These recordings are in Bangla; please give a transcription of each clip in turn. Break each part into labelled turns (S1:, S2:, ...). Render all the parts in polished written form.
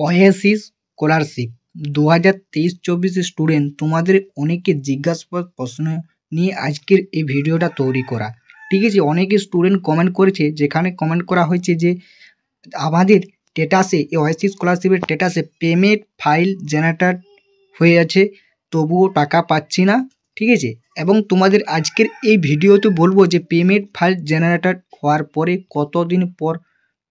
S1: ওএসিস স্কলারশিপ 2023-24 স্টুডেন্ট, তোমাদের অনেকে জিজ্ঞাসাবাদ প্রশ্ন নিয়ে আজকের এই ভিডিওটা তৈরি করা। ঠিক আছে, অনেকে স্টুডেন্ট কমেন্ট করেছে, যেখানে কমেন্ট করা হয়েছে যে আমাদের স্ট্যাটাসে এই ওএসিস স্কলারশিপের স্ট্যাটাসে পেমেন্ট ফাইল জেনারেটেড হয়ে আছে, তবুও টাকা পাচ্ছি না। ঠিক আছে, এবং তোমাদের আজকের এই ভিডিওতে বলবো যে পেমেন্ট ফাইল জেনারেটেড হওয়ার পরে কতদিন পর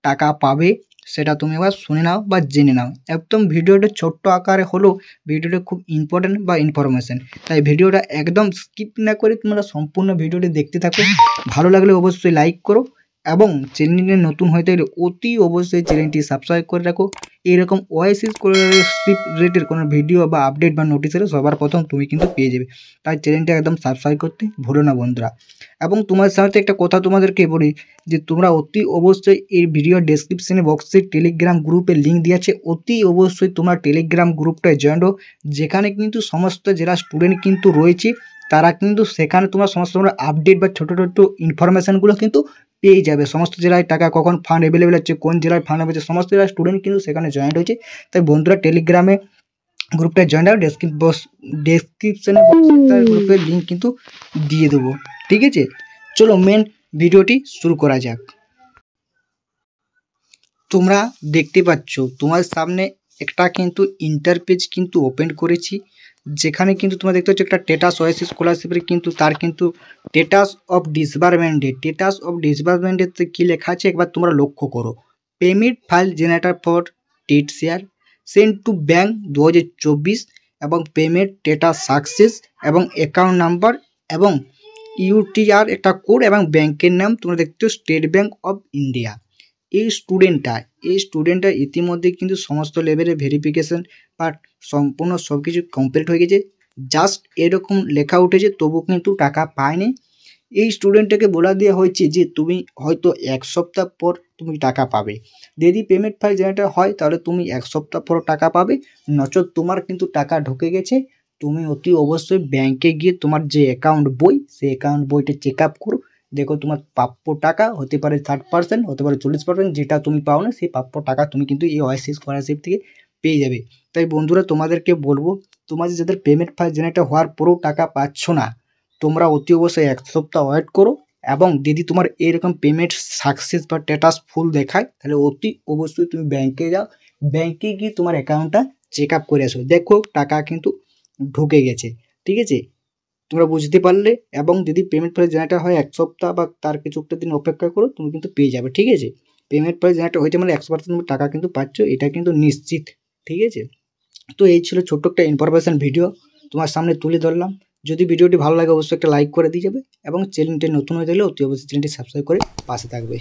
S1: টাকা পাবে সেটা তুমি এবার শুনে নাও বা জেনে নাও। একদম ভিডিওটা ছোট্ট আকারে হলেও ভিডিওটা খুব ইম্পর্টেন্ট বা ইনফরমেশন, তাই ভিডিওটা একদম স্কিপ না করে তোমরা সম্পূর্ণ ভিডিওটি দেখতে থাকো। ভালো লাগলে অবশ্যই লাইক করো এবং চ্যানেলে নতুন হয়ে থাকলে অতি অবশ্যই চ্যানেলটি সাবস্ক্রাইব করে রাখো। এইরকম ওএসিস স্কলারশিপ রিলেটেড কোনো ভিডিও বা আপডেট বা নোটিশ এলে সবার প্রথম তুমি কিন্তু পেয়ে যাবে, তাই চ্যানেলটা একদম সাবস্ক্রাইব করতে ভুলো না বন্ধুরা। এবং তোমার সাথে একটা কথা তোমাদেরকে বলি যে তোমরা অতি অবশ্যই এই ভিডিও ডেসক্রিপশনে বক্সে টেলিগ্রাম গ্রুপের লিঙ্ক দিয়ে আছে, অতি অবশ্যই তোমরা টেলিগ্রাম গ্রুপটায় জয়েন হও, যেখানে কিন্তু সমস্ত যারা স্টুডেন্ট কিন্তু রয়েছে তারা কিন্তু সেখানে তোমার সমস্ত আপডেট বা ছোটো ছোটো ইনফরমেশানগুলো কিন্তু পেয়ে যাবে। সমস্ত জেলায় টাকা কখন ফান্ড অ্যাভেলেবেল হচ্ছে, কোন জেলায় ফান্ড হচ্ছে, সমস্ত জেলার স্টুডেন্ট কিন্তু সেখানে জয়েন্ট হয়েছে। তাই বন্ধুরা টেলিগ্রামে গ্রুপটা জয়েন হও, ডেসক্রিপশনে গ্রুপের লিঙ্ক কিন্তু দিয়ে দেবো। ঠিক আছে, চলো মেন ভিডিওটি শুরু করা যাক। তোমরা দেখতে পাচ্ছ তোমার সামনে একটা কিন্তু ইন্টারপেজ কিন্তু ওপেন করেছি, যেখানে কিন্তু তোমরা দেখতে পাচ্ছ একটা স্ট্যাটাস ওএসিস স্কলারশিপের কিন্তু তার কিন্তু স্ট্যাটাস অফ ডিসবার্সমেন্টে কী লেখা আছে একবার তোমরা লক্ষ্য করো। Payment file generator for TET share send to bank 2024 এবং পেমেন্ট স্ট্যাটাস সাকসেস এবং অ্যাকাউন্ট নাম্বার এবং ইউটিআর একটা কোড এবং ব্যাংকের নাম তোমরা দেখছো স্টেট ব্যাঙ্ক অফ ইন্ডিয়া। এই স্টুডেন্টটা ইতিমধ্যে কিন্তু সমস্ত লেভেলের ভেরিফিকেশন বা সম্পূর্ণ সব কিছু কমপ্লিট হয়ে গেছে, জাস্ট এরকম লেখা উঠেছে, তবু কিন্তু টাকা পায়নি। এই স্টুডেন্টটাকে বলা দেওয়া হয়েছে যে তুমি হয়তো এক সপ্তাহ পর তুমি টাকা পাবে। যদি পেমেন্ট ফাইল জেনারেট হয় তাহলে তুমি এক সপ্তাহ পর টাকা পাবে, নচেত তোমার কিন্তু টাকা ঢুকে গেছে। তুমি অতি অবশ্যই ব্যাংকে গিয়ে তোমার যে অ্যাকাউন্ট বই সেই অ্যাকাউন্ট বইটা চেক আপ করো, দেখো তোমার প্রাপ্য টাকা হতে পারে 30%, হতে পারে 40%, যেটা তুমি পাও না সেই প্রাপ্য টাকা তুমি কিন্তু এই ওএসিস স্কলারশিপ থেকে পেয়ে যাবে। তাই বন্ধুরা তোমাদেরকে বলবো, তোমাদের যাদের পেমেন্ট ফাইল জেনারেট হওয়ার পরেও টাকা পাচ্ছ না, তোমরা অতি অবশ্যই এক সপ্তাহ ওয়েট করো, এবং যদি তোমার এরকম পেমেন্ট সাকসেস বা স্ট্যাটাস ফুল দেখায় তাহলে অতি অবশ্যই তুমি ব্যাংকে যাও, ব্যাংকে গিয়ে তোমার অ্যাকাউন্টটা চেক আপ করে আসো, দেখো টাকা কিন্তু ঢুকে গেছে। ঠিক আছে, তোমরা বুঝতে পারলে। এবং যদি পেমেন্ট ফাইল জেনারেট হয় এক সপ্তাহ বা তার কিছুটা দিন অপেক্ষা করো, তুমি কিন্তু পেয়ে যাবে। ঠিক আছে, পেমেন্ট ফাইল জেনারেট হয়েছে মানে 100% তুমি টাকা কিন্তু পাচ্ছ, এটা কিন্তু নিশ্চিত। ঠিক আছে, তো এই ছিল ছোট্ট একটা ইনফরমেশান ভিডিও তোমার সামনে তুলে ধরলাম। যদি ভিডিওটি ভালো লাগে অবশ্যই একটা লাইক করে দিয়ে যাবে এবং চ্যানেলটি নতুন হয়ে থাকলে অতি অবশ্যই চ্যানেলটি সাবস্ক্রাইব করে পাশে থাকবে।